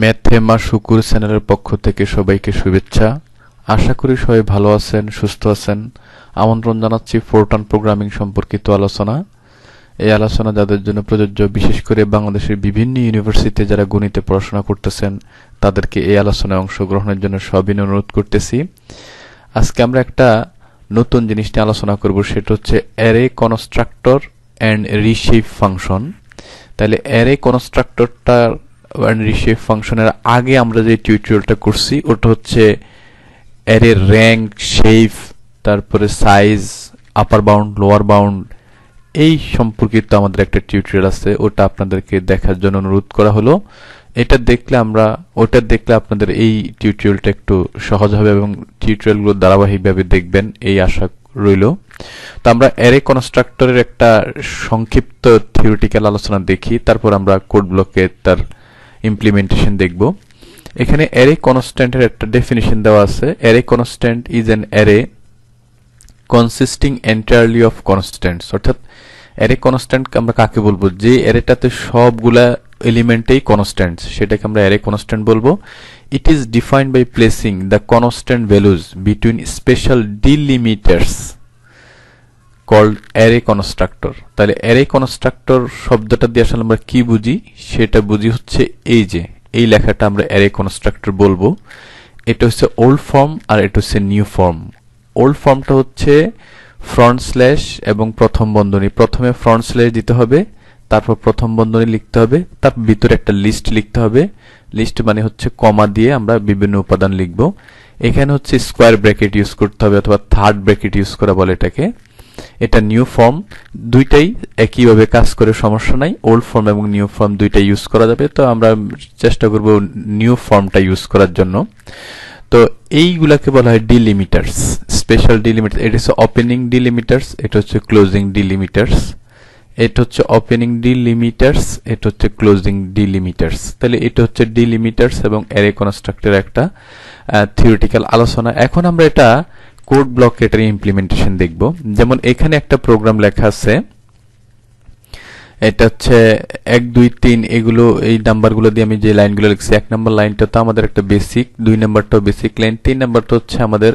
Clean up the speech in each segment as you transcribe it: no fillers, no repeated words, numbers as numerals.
ম্যাথেমা শুকুর চ্যানেলের পক্ষ থেকে সবাইকে শুভেচ্ছা। আশা করি সবাই ভালো আছেন, সুস্থ আছেন। আমন্ত্রণ জানাচ্ছি ফোরটন প্রোগ্রামিং সম্পর্কিত আলোচনা। এই আলোচনা যাদের জন্য প্রযোজ্য, বিশেষ করে বাংলাদেশের বিভিন্ন ইউনিভার্সিটিতে যারা গণিতে পড়াশোনা করতেছেন তাদেরকে এই আলোচনায় অংশগ্রহণের জন্য সবিনয় অনুরোধ করতেছি। আজকে আমরা একটা নতুন জিনিস নিয়ে আলোচনা করব, সেটা হচ্ছে array constructor and reshape function. তাহলে অ্যারে কনস্ট্রাক্টরটা রিশেপ ফাংশনের আগে আমরা যে টিউটোরিয়ালটা করছি ওটা হচ্ছে অ্যারে র্যাঙ্ক, শেপ, তারপরে সাইজ, আপার বাউন্ড, লোয়ার বাউন্ড, এই সম্পর্কিত আমাদের একটা টিউটোরিয়াল আছে, ওটা আপনাদেরকে দেখার জন্য অনুরোধ করা হলো। ওটা দেখলে আপনাদের এই টিউটোরিয়ালটা একটু সহজ হবে এবং টিউটোরিয়ালগুলো ধারাবাহিকভাবে দেখবেন এই আশা রইল। তো আমরা অ্যারে কনস্ট্রাক্টরের একটা সংক্ষিপ্ত থিওরিটিক্যাল আলোচনা দেখি, তারপর আমরা কোড ব্লকে তার ইমপ্লিমেন্টেশন দেখব। এখানে অ্যারে কনস্ট্যান্টের একটা ডেফিনিশন দেওয়া আছে। Array constant is an array consisting entirely of constants. অর্থাৎ অ্যারে কনস্ট্যান্ট আমরা কাকে বলবো? যে অ্যারেটাতে সবগুলা এলিমেন্টেই কনস্ট্যান্টস, সেটাকে আমরা অ্যারে কনস্ট্যান্ট বলবো। It is defined by placing the constant values between special delimiters called array constructor. তাহলে অ্যারে কনস্ট্রাক্টর শব্দটা দিয়ে আসলে আমরা কি বুঝি? সেটা বুঝি হচ্ছে এই লেখাটা আমরা অ্যারে কনস্ট্রাক্টর বলবো। এটা হচ্ছে ওল্ড ফর্ম আর এটা হচ্ছে নিউ ফর্ম। ওল্ড ফর্মটা হচ্ছে ফ্রন্ট স্ল্যাশ এবং প্রথম বন্ধনী, প্রথমে ফ্রন্ট স্ল্যাশ দিতে হবে, তারপর প্রথম বন্ধনী লিখতে হবে, তার ভিতরে একটা লিস্ট লিখতে হবে। লিস্ট মানে হচ্ছে কমা দিয়ে আমরা বিভিন্ন উপাদান লিখব। এখানে হচ্ছে স্কোয়ার ব্র্যাকেট ইউজ করতে হবে অথবা থার্ড ব্র্যাকেট ইউজ করা বলে এটাকে। এটা নিউ ফর্ম, দুইটাই একইভাবে কাজ করে, সমস্যা নাই। ওল্ড ফর্ম এবং নিউ ফর্ম দুইটাই ইউজ করা যাবে, তো আমরা চেষ্টা করব নিউ ফর্মটা ইউজ করার জন্য। তো এইগুলাকে বলা হয় ডিলিমিটার্স, স্পেশাল ডিলিমিটার্স। এটা হচ্ছে ওপেনিং ডিলিমিটার্স, এটা হচ্ছে ক্লোজিং ডিলিমিটার্স। এটা হচ্ছে ওপেনিং ডিলিমিটার্স, এটা হচ্ছে ক্লোজিং ডিলিমিটার্স। তাহলে এটা হচ্ছে ডিলিমিটার্স এবং অ্যারে কনস্ট্রাক্টরের একটা থিওরিটিক্যাল আলোচনা। এখন আমরা এটা কোড ব্লক এটার ইমপ্লিমেন্টেশন দেখব। যেমন এখানে একটা প্রোগ্রাম লেখা আছে, এটা হচ্ছে 1 2 3, এগুলো এই নাম্বারগুলো দিয়ে আমি যে লাইনগুলো লিখছি, 1 নম্বর লাইনটা তো আমাদের একটা বেসিক, 2 নাম্বারটাও বেসিক লাইন, 3 নাম্বারটা হচ্ছে আমাদের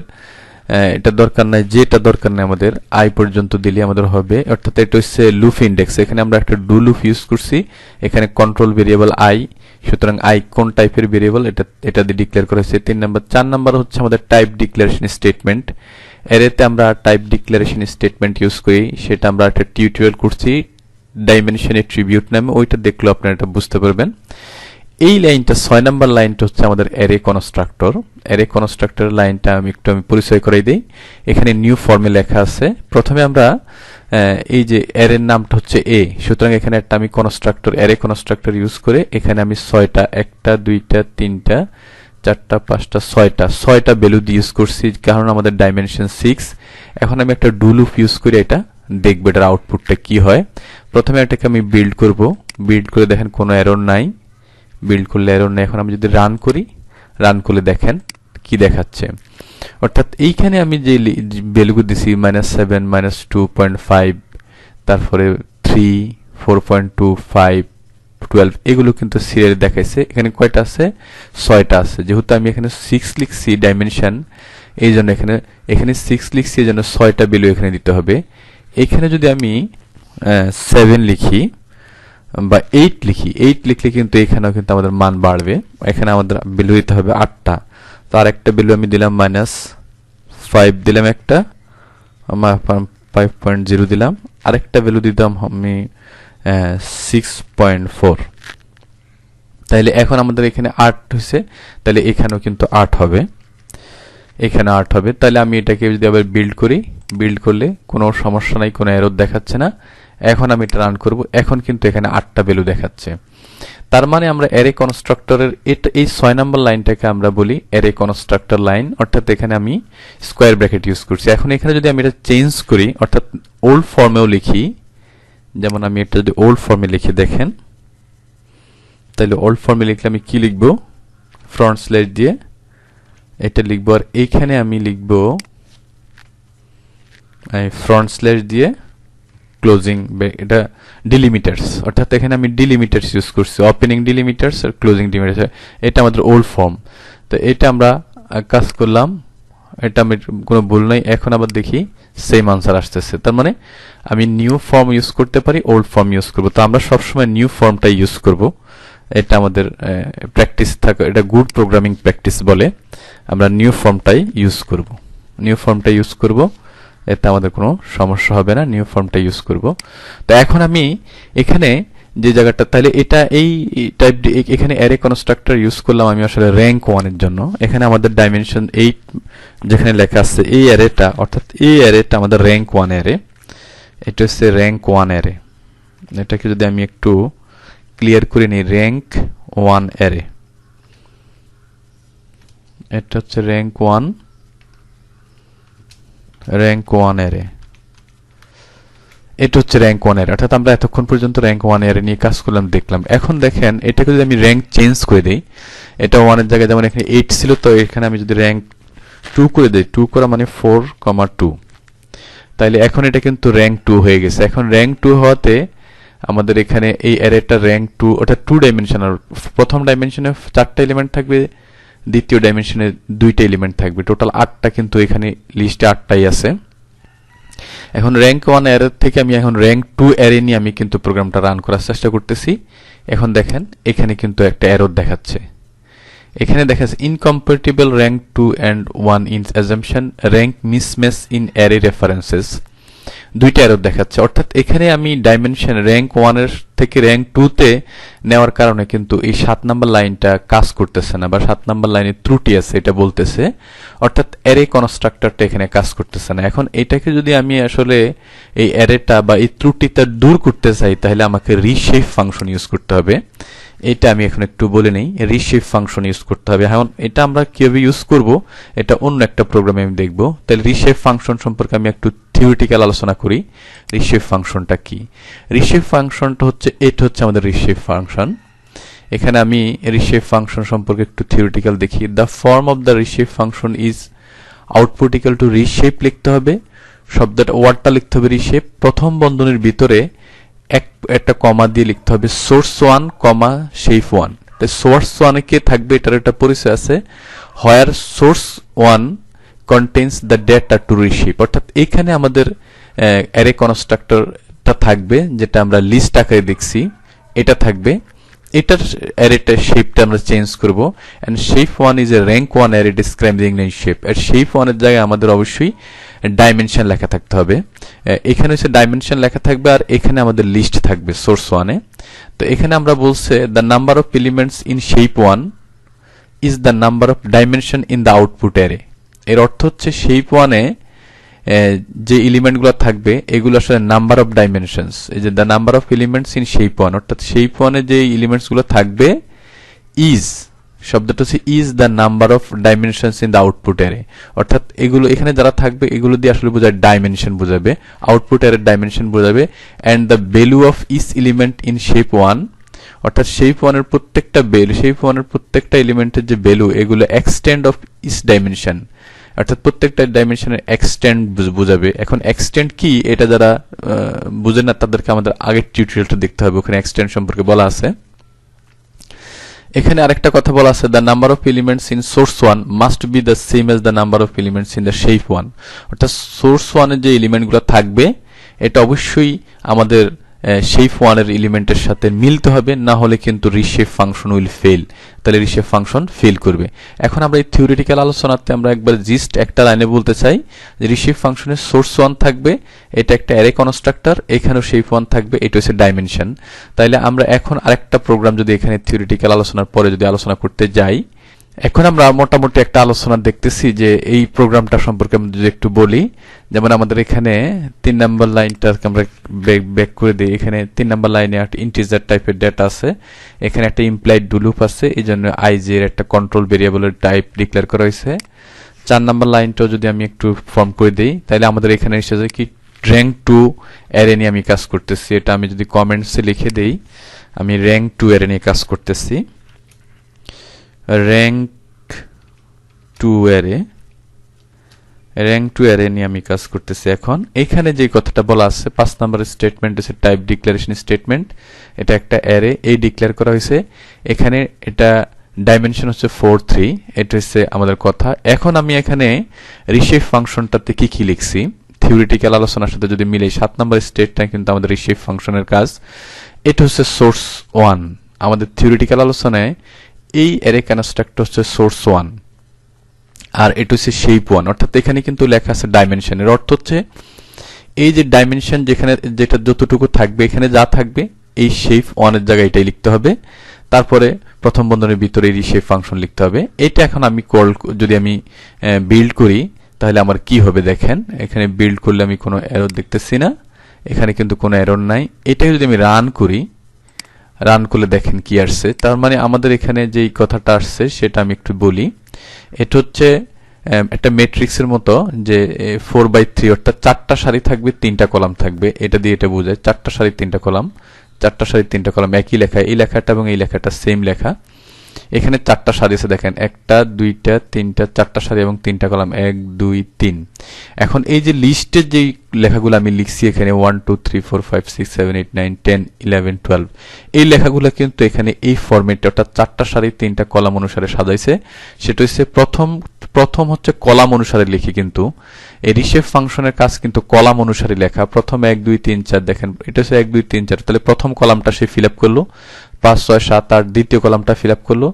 এটা দরকার নাই, যেটা দরকার নাই আমাদের আই পর্যন্ত দিলে আমাদের হবে। অর্থাৎ এটা হচ্ছে লুপ ইন্ডেক্স, এখানে আমরা একটা ডু লুপ ইউজ করছি। এখানে কন্ট্রোল ভেরিয়েবল আই, সুতরাং আই কোন টাইপের ভেরিয়েবল এটা দিয়ে ডিক্লেয়ার করা হয়েছে। 3 নাম্বার। 4 নাম্বার হচ্ছে আমাদের টাইপ ডিক্লারেশন স্টেটমেন্ট। এরেতে আমরা টাইপ ডিক্লারেশন স্টেটমেন্ট ইউজ করি, সেটা আমরা একটা টিউটোরিয়াল করছি ডাইমেনশন এট্রিবিউট নামে, ওইটা দেখলে আপনারা এটা বুঝতে পারবেন। এই লাইনটা 6 নাম্বার লাইনটা হচ্ছে আমাদের অ্যারে কনস্ট্রাক্টর। অ্যারে কনস্ট্রাক্টর লাইনটা আমি পরিচয় করাই দেই। এখানে নিউ ফর্মে লেখা আছে। প্রথমে আমরা এই যে অ্যারের নামটা হচ্ছে এ, সুতরাং এখানে একটা আমি কনস্ট্রাক্টর, অ্যারে কনস্ট্রাক্টর ইউজ করে এখানে আমি 6টা, 1টা 2টা 3টা 4টা 5টা 6টা ভ্যালু দিয়ে ইউজ করছি, কারণ আমাদের ডাইমেনশন 6। এখন আমি একটা ডু লুপ ইউজ করে এটা দেখবো এটার আউটপুটটা কি হয়। প্রথমে এটাকে আমি বিল্ড করব। বিল্ড করে দেখেন কোনো এরর নাই, বিল্ড করলে এরর নেই। এখন আমি যদি রান করি, রান করলে দেখেন কি দেখাচ্ছে। অর্থাৎ এইখানে আমি যে ভ্যালুগুলো দিছি -7, -2.5, তারপরে 3, 4.2, 5, 12, এগুলো কিন্তু সিরিয়াল দেখাইছে। এখানে কয়টা আছে? 6টা আছে। যেহেতু আমি এখানে 6 লিখছি ডাইমেনশন, এই জন্য এখানে 6 লিখছি, এই জন্য 6টা ভ্যালু এখানে দিতে হবে। এখানে যদি আমি 7 লিখি বা 8 লিখি, 8 লিখলে কিন্তু এখানেও কিন্তু আমাদের মান বাড়বে। এখানে আমাদের ভ্যালু দিতে হবে 8টা। তো আরেকটা ভ্যালু আমি দিলাম -5 দিলাম, একটা 5.0 দিলাম, আরেকটা ভ্যালু দিতাম আমি 6.4। তাইলে এখন আমাদের এখানে 8 হয়েছে, তাহলে এখানেও কিন্তু 8 হবে, এখানে 8 হবে। তাহলে আমি এটাকে যদি আবার বিল্ড করি, বিল্ড করলে কোনো সমস্যা নাই, কোনো এরর দেখাচ্ছে না। এখন আমি এটা রান করব, এখন কিন্তু এখানে 8টা ভ্যালু দেখাচ্ছে। তার মানে আমরা অ্যারে কনস্ট্রাক্টরের এই 6 নাম্বার লাইনটাকে আমরা বলি অ্যারে কনস্ট্রাক্টর লাইন। অর্থাৎ এখানে আমি স্কোয়ার ব্র্যাকেট ইউজ করছি। এখন এখানে যদি আমি এটা চেঞ্জ করি, অর্থাৎ ওল্ড ফর্মেও লিখি, যেমন আমি এটা যদি ওল্ড ফর্মে লিখে দেখেন, তাহলে ওল্ড ফর্মে লিখলে আমি কি লিখব? ফ্রন্ট স্ল্যাশ দিয়ে এটা লিখব, আর এইখানে আমি লিখব ফ্রন্ট স্ল্যাশ দিয়ে ক্লোজিং, এটা ডিলিমিটার্স, অর্থাৎ এখানে আমি ডিলিমিটার্স ইউজ করছি, ওপেনিং ডিলিমিটার্স আর ক্লোজিং ডিলিমিটার্স, এটা আমাদের ওল্ড ফর্ম। তো এটা আমরা কাজ করলাম, এটা আমি কোনো ভুল নাই। এখন আবার দেখি সেম আনসার আসতেছে, তার মানে আমি নিউ ফর্ম ইউজ করতে পারি, ওল্ড ফর্ম ইউজ করব। তো আমরা সবসময় নিউ ফর্মটা ইউজ করব, এটা আমাদের প্র্যাকটিস থাকে, এটা গুড প্রোগ্রামিং প্র্যাকটিস বলে। আমরা নিউ ফর্মটাই ইউজ করব, নিউ ফর্মটা ইউজ করব, এতে আমাদের কোনো সমস্যা হবে না, নিউ ফর্মটা ইউজ করব। তো এখন আমি এখানে যে জায়গাটা, তাহলে এটা এই টাইপ, এখানে অ্যারে কনস্ট্রাক্টর ইউজ করলাম আমি আসলে র্যাঙ্ক 1 এর জন্য। এখানে আমাদের ডাইমেনশন 8 যেখানে লেখা আছে, এই অ্যারেটা, অর্থাৎ এই অ্যারেটা আমাদের র্যাঙ্ক 1 অ্যারে, এটা হচ্ছে র্যাঙ্ক 1 অ্যারে। এটাকে যদি আমি একটু ক্লিয়ার করে নিই, র্যাঙ্ক 1 অ্যারে, এটা হচ্ছে র্যাঙ্ক 1 অ্যারে, এটা হচ্ছে র্যাঙ্ক 1 অ্যারে। অর্থাৎ আমরা এতক্ষণ পর্যন্ত র্যাঙ্ক 1 অ্যারে নিয়ে কাজ করলাম, দেখলাম। এখন দেখেন এটাকে যদি আমি র্যাঙ্ক চেঞ্জ করে দিই, এটা 1 এর জায়গায় যেমন এখানে 8 ছিল, তো এখানে আমি যদি র্যাঙ্ক 2 করে দিই, 2 করা মানে 4,2, তাইলে এখন এটা কিন্তু র্যাঙ্ক 2 হয়ে গেছে। এখন র্যাঙ্ক 2 হওয়াতে আমাদের এখানে এই অ্যারেটা র্যাঙ্ক 2, ওটা 2 ডাইমেনশনাল, প্রথম ডাইমেনশনে 4টা এলিমেন্ট থাকবে, দ্বিতীয় ডাইমেনশনে 2টা এলিমেন্ট থাকবে, টোটাল 8টা, কিন্তু এখানে লিস্টে 8টাই আছে। এখন র্যাঙ্ক 1 অ্যারে থেকে আমি এখন র্যাঙ্ক 2 অ্যারে নিয়ে আমি কিন্তু প্রোগ্রামটা রান করার চেষ্টা করতেছি। এখন দেখেন এখানে কিন্তু একটা এরর দেখাচ্ছে, এখানে দেখাচ্ছে incompatible rank 2 and 1 in assumption, rank mismatch in array references, 2টা এরর দেখাচ্ছে। অর্থাৎ এখানে আমি ডাইমেনশন র্যাঙ্ক 1 এর থেকে র্যাঙ্ক 2 তে নেওয়ার কারণে কিন্তু এই 7 নাম্বার লাইনটা কাজ করতেছে না, বা 7 নাম্বার লাইনে ত্রুটি আছে এটা বলতেছে, অর্থাৎ অ্যারে কনস্ট্রাক্টরটা এখানে কাজ করতেছে না। এখন এটাকে যদি আমি আসলে এই অ্যারেটা বা এই ত্রুটিটা দূর করতে চাই, তাহলে আমাকে রিশেপ ফাংশন ইউজ করতে হবে। এটা আমি এখন একটু বলে নেই, রিশেপ ফাংশন ইউজ করতে হবে। এখন এটা আমরা কিভাবে ইউজ করব, এটা অন্য একটা প্রোগ্রামে আমি দেখব। তাহলে রিশেপ ফাংশন সম্পর্কে আমি একটু থিওরিটিক্যাল আলোচনা করি। রিশেপ ফাংশনটা কি? রিশেপ ফাংশনটা হচ্ছে, এটা হচ্ছে আমাদের রিশেপ ফাংশন। এখানে আমি রিশেপ ফাংশন সম্পর্কে একটু থিওরিটিক্যাল দেখি। The form of the reshape function is output equal to reshape লিখতে হবে, শব্দটা ওয়ার্ডটা লিখতে হবে রিশেপ, প্রথম বন্ধনীর ভিতরে একটা কমা দিয়ে লিখতে হবে সোর্স 1 কমা শেপ 1। তাই সোর্স 1 কে থাকবে, এটার একটা পরিচয় আছে, where source 1 contains the data to reshape. অর্থাৎ এখানে আমাদের অ্যারে কনস্ট্রাক্টরটা থাকবে, যেটা আমরা লিস্ট আকারে দেখছি, এটা থাকবে। এটার অ্যারেটার শেপটা আমরা চেঞ্জ করব, and shape 1 is a rank 1 array describing a shape. আর শেপ 1 এর জায়গায় আমাদের অবশ্যই ডাইমেনশন লেখা থাকতে হবে। এখানে হচ্ছে ডাইমেনশন লেখা থাকবে, আর এখানে আমাদের লিস্ট থাকবে সোর্স 1 এ। তো এখানে আমরা বলছে the number of elements in shape 1 is the number of dimension in the output array. এর অর্থ হচ্ছে শেপ 1 এ যে এলিমেন্টগুলো থাকবে এগুলো আসলে নাম্বার অফ ডাইমেনশনস, এই যে the number of elements in shape 1, অর্থাৎ শেপ 1 এ যে এলিমেন্টসগুলো থাকবে ইজ, শব্দটা হচ্ছে is the number of dimensions in the output array. অর্থাৎ এগুলো এখানে যারা থাকবে এগুলো দিয়ে আসলে বোঝায় ডাইমেনশন বোঝাবে, আউটপুট অ্যারের ডাইমেনশন বোঝাবে। And the value of each element in shape 1, অর্থাৎ শেপ 1 এর প্রত্যেকটা ভ্যালু, শেপ 1 এর প্রত্যেকটা এলিমেন্টের যে ভ্যালু, এগুলো এক্সটেন্ড অফ ইচ ডাইমেনশন, অর্থাৎ প্রত্যেকটা ডাইমেনশনের এক্সটেন্ড বোঝাবে। এখন এক্সটেন্ড কি, এটা যারা বুঝে না তাদেরকে আমাদের আগের টিউটোরিয়ালটা দেখতে হবে, ওখানে এক্সটেন্ড সম্পর্কে বলা আছে। এখানে আরেকটা কথা বলা আছে, the number of elements in source 1 must be the same as the number of elements in the shape 1। অর্থাৎ সোর্স 1 এর যে এলিমেন্টগুলো থাকবে এটা অবশ্যই আমাদের শেপ 1 এর এলিমেন্টের সাথে মিলতে হবে, না হলে কিন্তু রিশেপ ফাংশন উইল ফেল। তাহলে রিশেপ ফাংশন ফেল করবে। এখন আমরা এই থিওরিটিক্যাল আলোচনাতে আমরা একবার জাস্ট একটা লাইনে বলতে চাই যে রিশেপ ফাংশনের সোর্স 1 থাকবে, এটা একটা অ্যারে কনস্ট্রাক্টর, এখানেও শেপ 1 থাকবে, এটা হচ্ছে ডাইমেনশন। তাইলে আমরা এখন আরেকটা প্রোগ্রাম যদি এখানে থিওরিটিক্যাল আলোচনার পরে যদি আলোচনা করতে যাই, এখন আমরা মোটামুটি একটা আলোচনা দেখতেছি যে এই প্রোগ্রামটা সম্পর্কে আমরা যদি একটু বলি। যেমন আমাদের এখানে 3 নাম্বার লাইনটাকে আমরা ব্যাক করে দিই। এখানে 3 নাম্বার লাইনে একটা ইন্টিজার টাইপের ডেটা আছে, এখানে একটা ইমপ্লাইড ডু লুপ আছে, এই জন্য আইজ এর একটা কন্ট্রোল ভেরিয়েবলের টাইপ ডিক্লেয়ার করা হয়েছে। 4 নাম্বার লাইনটাও যদি আমি একটু ফর্ম করে দিই, তাহলে আমাদের এখানে এসেছে কি র্যাঙ্ক 2 অ্যারে নিয়ে আমি কাজ করতেছি। এটা আমি যদি কমেন্টসে লিখে দেই, আমি র্যাঙ্ক 2 অ্যারে নিয়ে কাজ করতেছি। Rank 2 array, rank two array নিয়ে আমি কাজ করতেছি। এখন এখানে যে কথাটা বলা আছে 5 নম্বর স্টেটমেন্ট হচ্ছে টাইপ ডিক্লারেশন স্টেটমেন্ট। এটা একটা অ্যারে এই ডিক্লেয়ার করা হয়েছে। এখানে এটা ডাইমেনশন হচ্ছে 4 3, এটা হচ্ছে আমাদের কথা। এখন আমি এখানে রিশেপ ফাংশনটাতে কি কি লিখছি থিওরিটিক্যাল আলোচনার সাথে যদি মিলে 7 নম্বর স্টেটটা কিন্তু আমাদের রিশেপ ফাংশনের কাজ। এটা হচ্ছে সোর্স 1। আমাদের থিওরিটিক্যাল আলোচনায় এই অ্যারে কনস্ট্রাক্টর হচ্ছে সোর্স 1 আর এটা হচ্ছে শেপ 1, অর্থাৎ এখানে কিন্তু লেখা আছে ডাইমেনশন। এর অর্থ হচ্ছে এই যে ডাইমেনশন যেখানে যেটা যতটুকু থাকবে এখানে যা থাকবে এই শেপ 1 এর জায়গায় এটাই লিখতে হবে। তারপরে প্রথম বন্ধনীর ভিতরে এই শেপ ফাংশন লিখতে হবে। এটা এখন আমি যদি আমি বিল্ড করি তাহলে আমার কি হবে দেখেন। এখানে বিল্ড করলে আমি কোনো এরর দেখতেছি না, এখানে কিন্তু কোনো এরর নাই। এটাকে যদি আমি রান করি, রান করলে দেখেন কি আসছে। তার মানে আমাদের এখানে যেই কথাটা আসছে সেটা আমি একটু বলি। এটা হচ্ছে একটা ম্যাট্রিক্সের মতো যে 4/3, অর্থাৎ 4টা সারি থাকবে 3টা কলাম থাকবে। এটা দিয়ে এটা বোঝায় 4টা সারি 3টা কলাম, 4টা সারি 3টা কলাম একই লেখা। এই লেখাটা এবং এই লেখাটা সেম লেখা। এখানে 4টা সারি আছে দেখেন, 1টা 2টা 3টা 4টা সারি এবং 3টা কলাম 1 2 3। এখন এই যে লিস্টের যেই লেখাগুলো আমি লিখছি এখানে 1 2 3 4 5 6 7 8 9 10 11 12, এই লেখাগুলো কিন্তু এখানে এই ফরম্যাটে অর্থাৎ 4টা সারি 3টা কলাম অনুসারে সাজাইছে। সেটা হচ্ছে প্রথম হচ্ছে কলাম অনুসারে লিখি, কিন্তু এই রিশেপ ফাংশনের কাজ কিন্তু কলাম অনুসারে লেখা। প্রথম 1 2 3 4 দেখেন, এটা হচ্ছে 1 2 3 4, তাহলে প্রথম কলামটা সে ফিল আপ করলো, 5 6 7 8 দ্বিতীয় কলামটা ফিল আপ করলো,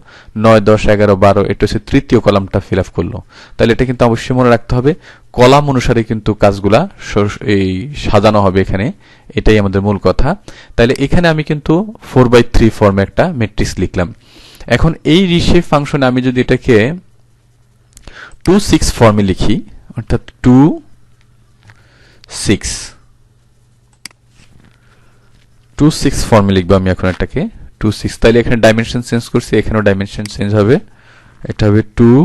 9 10 11 12 এটা হচ্ছে তৃতীয় কলামটা ফিল আপ করলো। তাহলে এটা কিন্তু অবশ্যই মনে রাখতে হবে কলাম অনুসারে কিন্তু কাজগুলা এই সাজানো হবে এখানে, এটাই আমাদের মূল কথা। তাহলে এখানে আমি কিন্তু 4/3 ফর্মে একটা ম্যাট্রিক্স লিখলাম। এখন এই রিশেপ ফাংশনে আমি যদি এটাকে 2 6 ফর্মে লিখি, অর্থাৎ 2 6 ফর্মে লিখবো আমি এখন এটাকে 2 6। তাহলে এখানে ডাইমেনশন চেঞ্জ করছি, এখানেও ডাইমেনশন চেঞ্জ হবে। এটা হবে 2,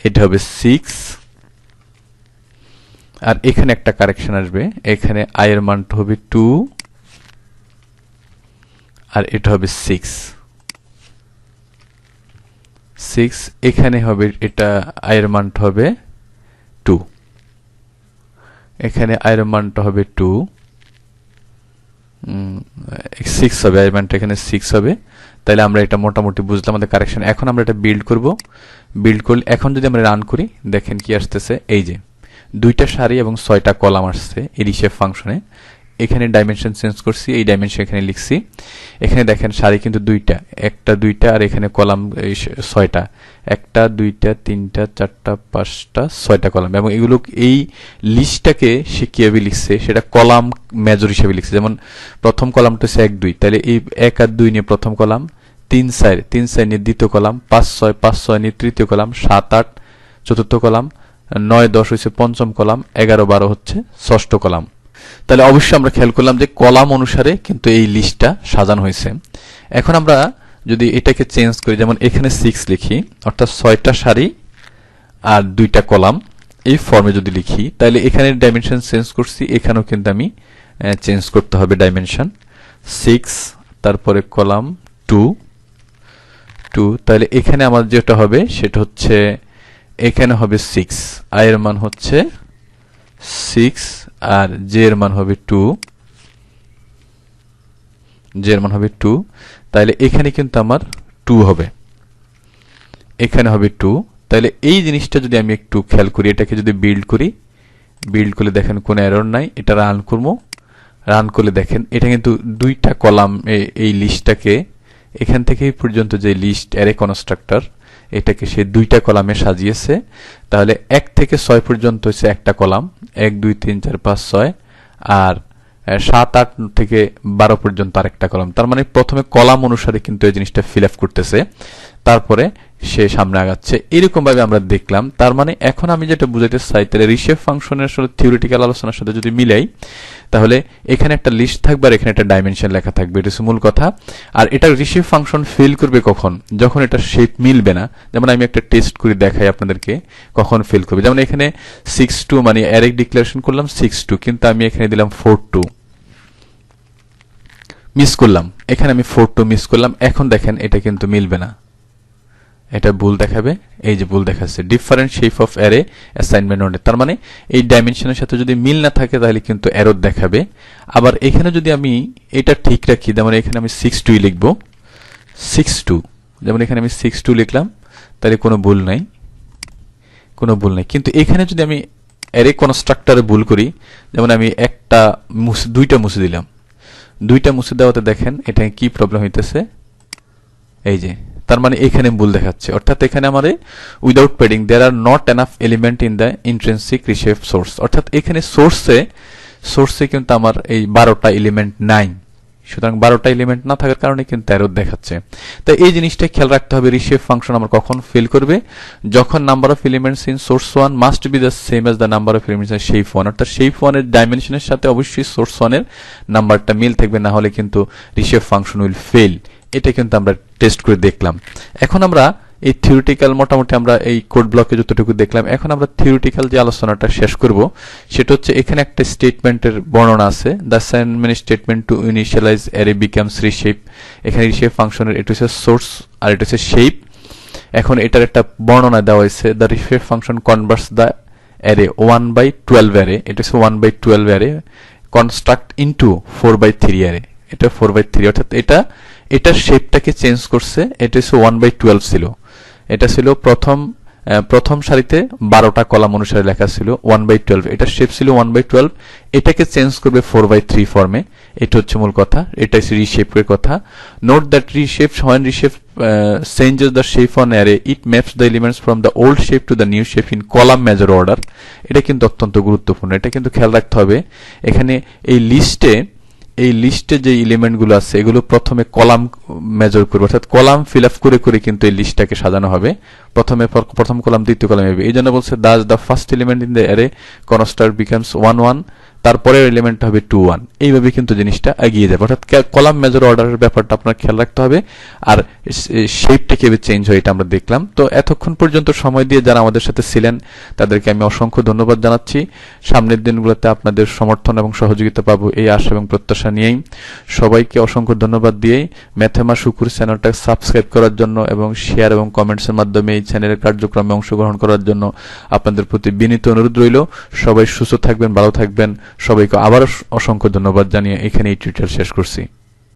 এটা হবে 6, আর এখানে একটা কারেকশন আসবে। এখানে i এর মানটা হবে 2 আর এটা হবে 6। এখানে হবে এটা i এর মানটা হবে 2, এখানে i এর মানটা হবে 2 6 হবে, i এর মানটা এখানে 6 হবে। তাহলে আমরা এটা মোটামুটি বুঝলাম আমাদের কারেকশন। এখন আমরা এটা বিল্ড করব। বিল্ড করলে এখন যদি আমরা রান করি দেখেন কি আসতেছে, এই যে 2টা সারি এবং 6টা কলাম আসছে এই রিশেপ ফাংশনে। এখানে ডাইমেনশন চেঞ্জ করছি, এই ডাইমেনশন এখানে লিখছি। এখানে দেখেন সারি কিন্তু 2টা, 1টা 2টা, আর এখানে কলাম 6টা, 1টা 2টা 3টা 4টা 5টা 6টা কলাম। এবং এগুলো এই লিস্টটাকে সে কিভাবে লিখছে সেটা কলাম মেজর হিসেবে লিখছে। যেমন প্রথম কলামটা হচ্ছে 1 2, তাহলে এই 1 আর 2 নিয়ে প্রথম কলাম, 3 4 নিয়ে দ্বিতীয় কলাম, 5 6 নিয়ে তৃতীয় কলাম, 7 8 চতুর্থ কলাম, 9 10 হচ্ছে পঞ্চম কলাম, 11 12 হচ্ছে ষষ্ঠ কলাম। তাহলে অবশ্যই আমরা খেয়াল করলাম যে কলাম অনুসারে কিন্তু এই লিস্টটা সাজানো হয়েছে। এখন আমরা যদি এটাকে চেঞ্জ করি, যেমন এখানে 6 লিখি, অর্থাৎ 6টা সারি আর 2টা কলাম এই ফর্মে যদি লিখি, তাহলে এখানে ডাইমেনশন চেঞ্জ করছি, এখানেও কিন্তু আমি চেঞ্জ করতে হবে ডাইমেনশন 6, তারপরে কলাম 2 2। তাহলে এখানে আমার যেটা হবে সেটা হচ্ছে এখানে হবে 6, i এর মান হচ্ছে 6 আর j এর মান হবে 2, j এর মান হবে 2। তাহলে এখানে কিন্তু আমার 2 হবে, এখানে হবে 2। তাহলে এই জিনিসটা যদি আমি একটু খেয়াল করি, এটাকে যদি বিল্ড করি, বিল্ড করলে দেখেন কোনো এরর নাই। এটা রান করব, রান করলে দেখেন এটা কিন্তু 2টা কলাম এই লিস্টটাকে এখান থেকে এই পর্যন্ত যে লিস্ট অ্যারে কনস্ট্রাক্টর এটাকে সে 2টা কলামে সাজিয়েছে। তাহলে 1 থেকে 6 পর্যন্ত হচ্ছে একটা কলাম, 1 2 3 4 5 6, আর 7 8 থেকে 12 পর্যন্ত আরেকটা কলাম। তার মানে প্রথমে কলাম অনুসারে কিন্তু এই জিনিসটা ফিল আপ করতেছে, তারপরে সে সামনে আগাচ্ছে। এরকম ভাবে আমরা দেখলাম। তার মানে এখন আমি যেটা বুঝাইতে চাই, তাহলে রিশেপ ফাংশনের আসলে থিওরিটিক্যাল আলোচনার সাথে যদি মিলাই, তাহলে এখানে একটা লিস্ট থাকবে আর এখানে একটা ডাইমেনশন লেখা থাকবে, এটা হচ্ছে মূল কথা। আর এটা রিশেপ ফাংশন ফেল করবে কখন, যখন এটা শেপ মিলবে না। যেমন আমি একটা টেস্ট করে দেখাই আপনাদেরকে কখন ফেল করবে। যেমন এখানে 6 2 মানে অ্যারে ডিক্লারেশন করলাম 6 2, কিন্তু আমি এখানে দিলাম 4 2, মিস করলাম, এখানে আমি 4 2 মিস করলাম। এখন দেখেন এটা কিন্তু মিলবে না, এটা ভুল দেখাবে, এই যে ভুল দেখাচ্ছে, different shape of array assignment নোটে। তার মানে এই ডাইমেনশনের সাথে যদি মিল না থাকে তাহলে কিন্তু এরর দেখাবে। আবার এখানে যদি আমি এটা ঠিক রাখি, যেমন এখানে আমি 6-2 লিখব, 6-2, যেমন এখানে আমি 6-2 লিখলাম, তাহলে কোনো ভুল নাই, কোনো ভুল নাই। কিন্তু এখানে যদি আমি অ্যারে কনস্ট্রাক্টরে ভুল করি, যেমন আমি দুইটা মুছে দিলাম, দুইটা মুছে দেওয়াতে দেখেন এটা কি প্রবলেম হইতেছে, এই যে তার মানে এখানে ভুল দেখাচ্ছে। অর্থাৎ এখানে আমাদের without padding there are not enough element in the intrinsic reshape source, অর্থাৎ এখানে সোর্সে কিন্তু আমার এই 12টা এলিমেন্ট নাই। সুতরাং 12টা এলিমেন্ট না থাকার কারণে কিন্তু এরর দেখাচ্ছে। তাই এই জিনিসটা খেয়াল রাখতে হবে, রিশেপ ফাংশন আমার কখন ফেল করবে, যখন number of elements in source 1 must be the same as the number of elements in shape 1, অর্থাৎ শেপ 1 এর ডাইমেনশনের সাথে অবশ্যই সোর্স 1 এর নাম্বারটা মিল থাকবে, না হলে কিন্তু রিশেপ ফাংশন উইল ফেল। এটা কিন্তু আমরা টেস্ট করে দেখলাম। এখন আমরা এই থিওরিটিক্যাল মোটামুটি আমরা এই কোড ব্লকে যতটুকু দেখলাম, এখন আমরা থিওরিটিক্যাল যে আলোচনাটা শেষ করব সেটা হচ্ছে এখানে একটা স্টেটমেন্টের বর্ণনা আছে, the assignment statement to initialise array becomes reshape. এখানে রিশেপ ফাংশনের এটা হচ্ছে সোর্স আর এটা হচ্ছে শেপ। এখন এটার একটা বর্ণনা দেওয়া হয়েছে, the reshape function converts the array 1/12 array, এটা হচ্ছে 1/12 অ্যারে কনস্ট্রাক্ট ইনটু 4/3 অ্যারে। এটা 4/3, অর্থাৎ এটার শেপটাকে চেঞ্জ করছে। এটা হচ্ছে 1/12 ছিল, এটা ছিল প্রথম সারিতে 12টা কলাম অনুসারে লেখা ছিল 1/12, এটার শেপ ছিল 1/12, এটাকে চেঞ্জ করবে 4/3 ফর্মে। এটা হচ্ছে মূল কথা, এটা হচ্ছে রিশেপের কথা। Note that when reshape changes the shape on array, it maps the elements from the old shape to the new shape in column measure order. এটা কিন্তু অত্যন্ত গুরুত্বপূর্ণ, এটা কিন্তু খেয়াল রাখতে হবে। এখানে এই লিস্টে যে এলিমেন্টগুলো আছে এগুলো প্রথমে কলাম মেজর করবে, অর্থাৎ কলাম ফিল আপ করে করে কিন্তু এই লিস্টটাকে সাজানো হবে। প্রথম কলাম দ্বিতীয় কলাম হবে, এই জন্য বলছে Das the first element in the array construct becomes 1-1, তারপরের এলিমেন্ট হবে 2-1। এইভাবে কিন্তু জিনিসটা এগিয়ে যাবে, অর্থাৎ কলাম মেজর অর্ডারের ব্যাপারটা আপনার খেয়াল রাখতে হবে। আর শেপটা কিভাবে চেঞ্জ হয় এটা আমরা দেখলাম। তো এতক্ষণ পর্যন্ত সময় দিয়ে যারা আমাদের সাথে ছিলেন তাদেরকে আমি অসংখ্য ধন্যবাদ জানাচ্ছি। সামনের দিনগুলোতে আপনাদের সমর্থন এবং সহযোগিতা পাবো এই আশা এবং প্রত্যাশা নিয়েই সবাইকে অসংখ্য ধন্যবাদ দিয়েই ম্যাথেমা শুকুর চ্যানেলটা সাবস্ক্রাইব করার জন্য এবং শেয়ার এবং কমেন্টসের মাধ্যমে এই চ্যানেলের কার্যক্রমে অংশগ্রহণ করার জন্য আপনাদের প্রতি বিনীত অনুরোধ রইল। সবাই সুস্থ থাকবেন, ভালো থাকবেন। সবাইকে আবারও অসংখ্য ধন্যবাদ জানিয়ে এখানে এই টিউটোরিয়াল শেষ করছি।